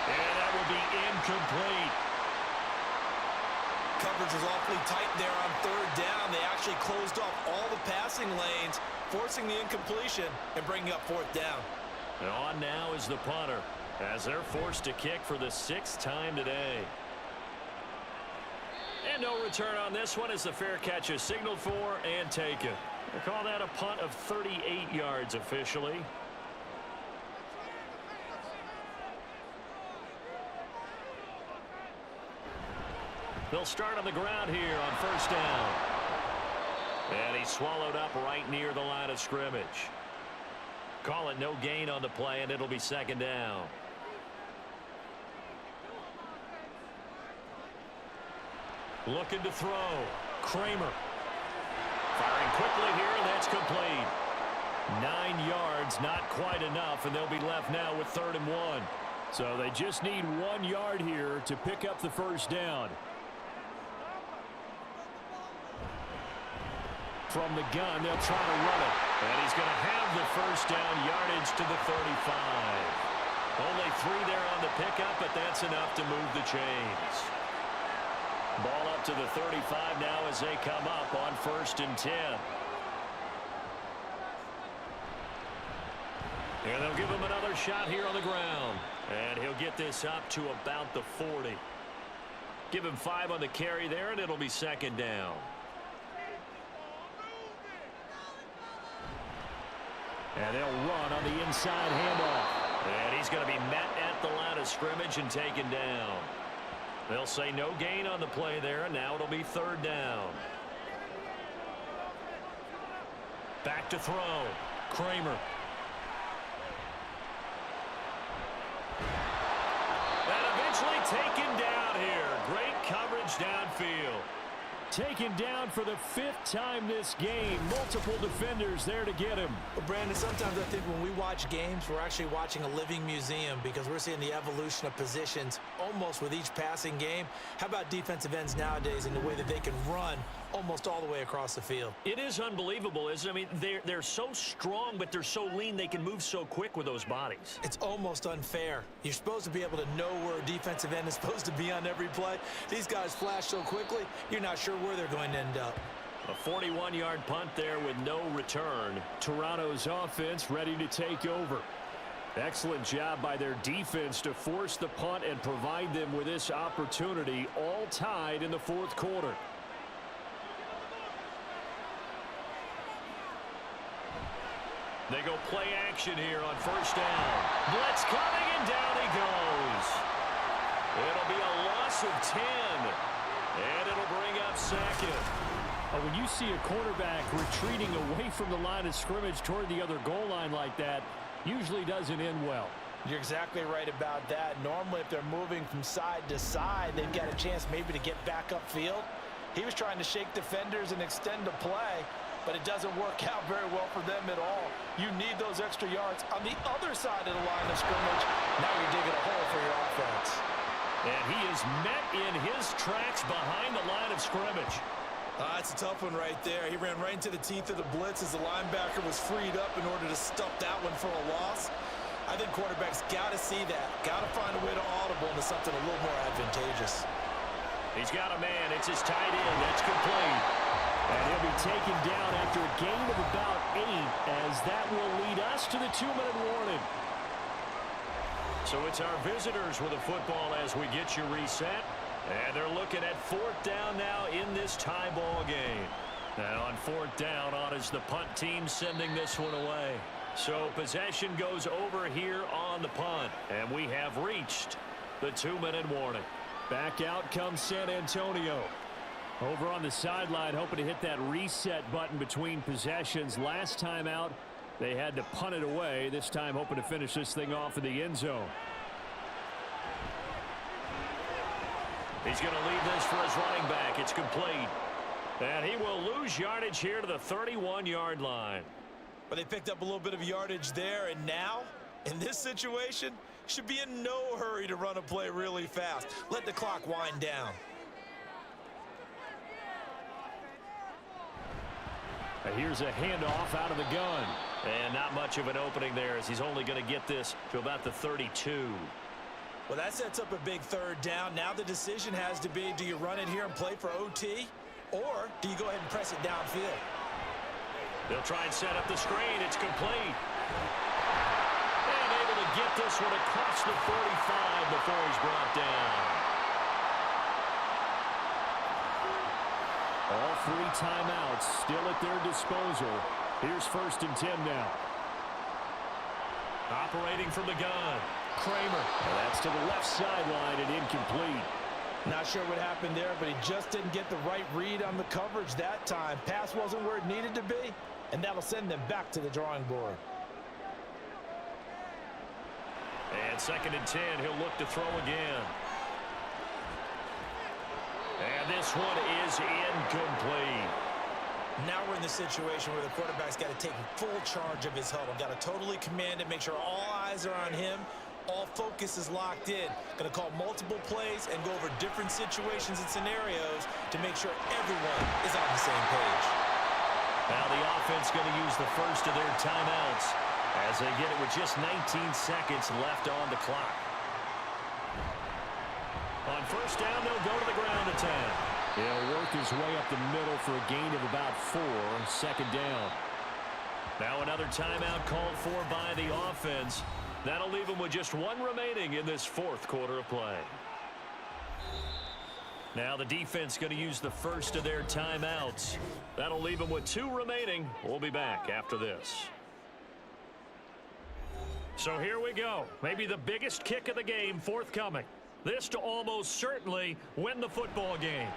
And that will be incomplete. Coverage was awfully tight there on 3rd down. They actually closed off all the passing lanes, forcing the incompletion and bringing up 4th down. And on now is the punter as they're forced to kick for the 6th time today. And no return on this one as the fair catch is signaled for and taken. They call that a punt of 38 yards officially. They'll start on the ground here on 1st down. And he's swallowed up right near the line of scrimmage. Call it no gain on the play, and it'll be 2nd down. Looking to throw. Kramer. Firing quickly here, and that's complete. 9 yards, not quite enough, and they'll be left now with 3rd and 1. So they just need 1 yard here to pick up the 1st down. From the gun, they'll try to run it. And he's going to have the 1st down, yardage to the 35. Only 3 there on the pickup, but that's enough to move the chains. Ball up to the 35 now as they come up on 1st and 10. And they'll give him another shot here on the ground. And he'll get this up to about the 40. Give him 5 on the carry there, and it'll be 2nd down. And they'll run on the inside handoff. And he's going to be met at the line of scrimmage and taken down. They'll say no gain on the play there, and now it'll be 3rd down. Back to throw. Kramer. And eventually taken down here. Great coverage downfield. Taken down for the 5th time this game. Multiple defenders there to get him. Well, Brandon, sometimes I think when we watch games, we're actually watching a living museum because we're seeing the evolution of positions almost with each passing game. How about defensive ends nowadays and the way that they can run almost all the way across the field? It is unbelievable, isn't it? I mean, they're so strong, but they're so lean they can move so quick with those bodies. It's almost unfair. You're supposed to be able to know where a defensive end is supposed to be on every play. These guys flash so quickly, you're not sure where they're going to end up. A 41-yard punt there with no return. Toronto's offense ready to take over. Excellent job by their defense to force the punt and provide them with this opportunity, all tied in the 4th quarter. They go play action here on 1st down. Blitz coming, and down he goes. It'll be a loss of 10. And it'll bring up 2nd. When you see a quarterback retreating away from the line of scrimmage toward the other goal line like that, usually doesn't end well. You're exactly right about that. Normally, if they're moving from side to side, they've got a chance maybe to get back upfield. He was trying to shake defenders and extend the play, but it doesn't work out very well for them at all. You need those extra yards on the other side of the line of scrimmage. Now you're digging a hole for your offense. And he is met in his tracks behind the line of scrimmage. That's a tough one right there. He ran right into the teeth of the blitz as the linebacker was freed up in order to stuff that one for a loss. I think quarterbacks got to see that. Got to find a way to audible into something a little more advantageous. He's got a man. It's his tight end. That's complete. And he'll be taken down after a gain of about 8, as that will lead us to the 2-minute warning. So it's our visitors with a football as we get you reset. And they're looking at 4th down now in this tie ball game. And on 4th down, on is the punt team sending this one away. So possession goes over here on the punt. And we have reached the 2-minute warning. Back out comes San Antonio. Over on the sideline, hoping to hit that reset button between possessions. Last time out, they had to punt it away. This time hoping to finish this thing off in the end zone. He's going to leave this for his running back. It's complete. And he will lose yardage here to the 31-yard line. But they picked up a little bit of yardage there, and now, in this situation, should be in no hurry to run a play really fast. Let the clock wind down. And here's a handoff out of the gun. And not much of an opening there, as he's only going to get this to about the 32. Well, that sets up a big 3rd down. Now the decision has to be, do you run it here and play for OT, or do you go ahead and press it downfield? They'll try and set up the screen. It's complete. And able to get this one across the 45 before he's brought down. All 3 timeouts still at their disposal. Here's 1st and 10 now. Operating from the gun. Kramer. And that's to the left sideline and incomplete. Not sure what happened there, but he just didn't get the right read on the coverage that time. Pass wasn't where it needed to be, and that'll send them back to the drawing board. And 2nd and 10, he'll look to throw again. And this one is incomplete. Now we're in the situation where the quarterback's got to take full charge of his huddle. Got to totally command it, make sure all eyes are on him. All focus is locked in. Going to call multiple plays and go over different situations and scenarios to make sure everyone is on the same page. Now the offense going to use the first of their timeouts. as they get it with just 19 seconds left on the clock. On first down, they'll go to the ground attack. He'll work his way up the middle for a gain of about 4. Second down. Now another timeout called for by the offense. That'll leave them with just 1 remaining in this fourth quarter of play. Now the defense going to use the first of their timeouts. That'll leave them with 2 remaining. We'll be back after this. So here we go. Maybe the biggest kick of the game forthcoming. This to almost certainly win the football game.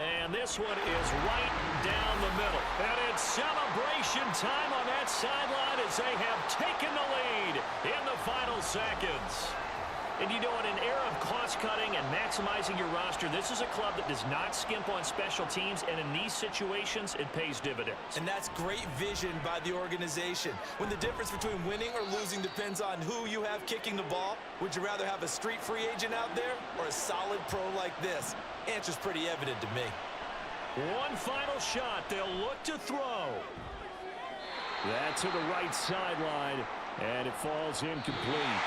And this one is right down the middle. And it's celebration time on that sideline as they have taken the lead in the final seconds. And you know, in an era of cost-cutting and maximizing your roster, this is a club that does not skimp on special teams, and in these situations, it pays dividends. And that's great vision by the organization. When the difference between winning or losing depends on who you have kicking the ball, would you rather have a street free agent out there or a solid pro like this? Answer's pretty evident to me. One final shot. They'll look to throw. That to the right sideline, and it falls incomplete.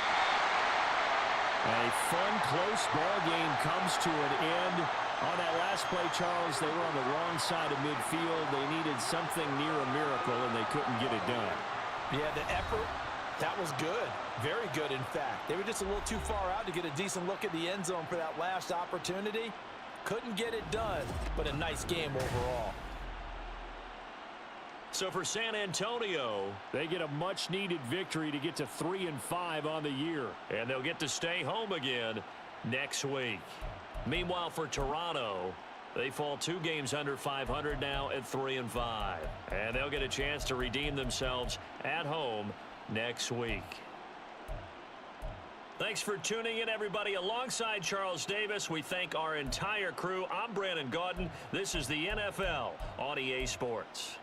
A fun, close ball game comes to an end. On that last play, Charles, they were on the wrong side of midfield. They needed something near a miracle, and they couldn't get it done. Yeah, the effort, that was good. Very good, in fact. They were just a little too far out to get a decent look at the end zone for that last opportunity. Couldn't get it done, but a nice game overall. So for San Antonio, they get a much-needed victory to get to 3-5 on the year. And they'll get to stay home again next week. Meanwhile, for Toronto, they fall 2 games under 500 now at 3-5. And they'll get a chance to redeem themselves at home next week. Thanks for tuning in, everybody. Alongside Charles Davis, we thank our entire crew. I'm Brandon Gaudin. This is the NFL on EA Sports.